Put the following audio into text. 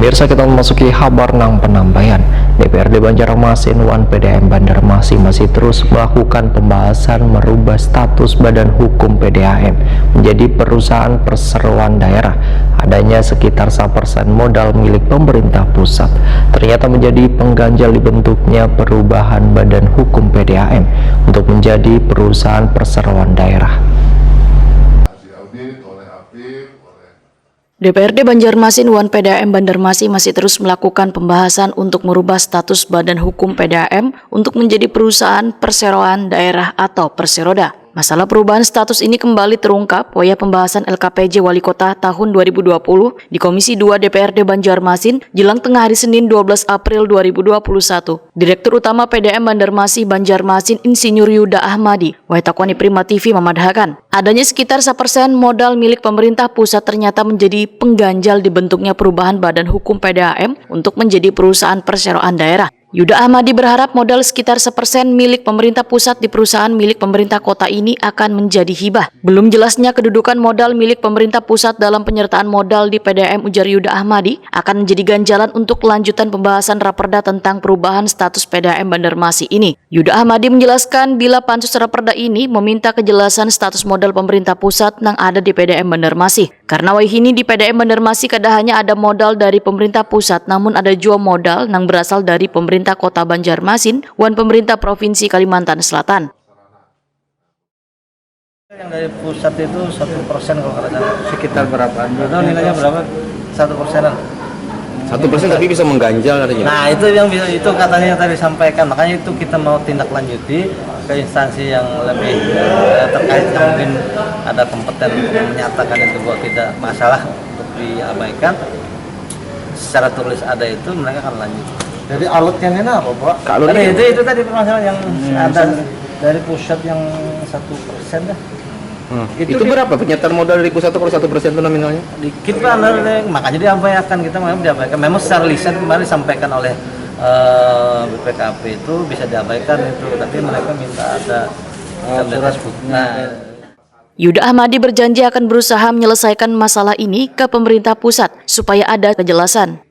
Pemirsa, kita memasuki kabar nang penambahan. DPRD Banjarmasin Wan PDAM Banjarmasin masih terus melakukan pembahasan merubah status Badan Hukum PDAM menjadi perusahaan perseroan daerah. Adanya sekitar 1% modal milik pemerintah pusat ternyata menjadi pengganjal dibentuknya perubahan Badan Hukum PDAM untuk menjadi perusahaan perseroan daerah. DPRD Banjarmasin Wan PDAM Banjarmasin masih terus melakukan pembahasan untuk merubah status Badan Hukum PDAM untuk menjadi perusahaan perseroan daerah atau Perseroda. Masalah perubahan status ini kembali terungkap via pembahasan LKPJ Wali Kota tahun 2020 di Komisi 2 DPRD Banjarmasin jelang tengah hari Senin 12 April 2021. Direktur Utama PDAM Banjarmasin Insinyur Yuda Ahmadi, Waitakwani Prima TV memadahkan, adanya sekitar 1% modal milik pemerintah pusat ternyata menjadi pengganjal dibentuknya perubahan Badan Hukum PDAM untuk menjadi perusahaan perseroan daerah. Yuda Ahmadi berharap modal sekitar 1% milik pemerintah pusat di perusahaan milik pemerintah kota ini akan menjadi hibah. Belum jelasnya kedudukan modal milik pemerintah pusat dalam penyertaan modal di PDAM, ujar Yuda Ahmadi, akan menjadi ganjalan untuk kelanjutan pembahasan Raperda tentang perubahan status PDAM Banjarmasin ini. Yuda Ahmadi menjelaskan bila pansus Raperda ini meminta kejelasan status modal pemerintah pusat yang ada di PDAM Banjarmasin. Karena wahini di PDAM Banjarmasin kada hanya ada modal dari pemerintah pusat, namun ada juga modal yang berasal dari pemerintah Kota Banjarmasin dan pemerintah Provinsi Kalimantan Selatan. Yang dari pusat itu 1% kalau nggak salah. Sekitar berapa? Itu nilainya berapa? 1%-an. 1% tapi bisa mengganjal artinya. Nah itu yang bisa, itu katanya yang tadi disampaikan, makanya itu kita mau tindak lanjuti ke instansi yang lebih terkait yang mungkin ada kompeten yang menyatakan itu bahwa tidak masalah untuk diabaikan. Secara tulis ada itu, mereka akan lanjut. Jadi alatnya ini apa, Pak? Kalau itu tadi permasalahan yang ada dari pusat yang 1% dah. Itu berapa penyetar modal dari pusat kalau 1% itu nominalnya? Dikit Pak, makanya diabaikan, kita memang diabaikan. Memang secara lisan kemarin disampaikan oleh BPKP itu bisa diabaikan itu, tapi mereka minta ada surat bukti. Yuda Ahmadi berjanji akan berusaha menyelesaikan masalah ini ke pemerintah pusat supaya ada kejelasan.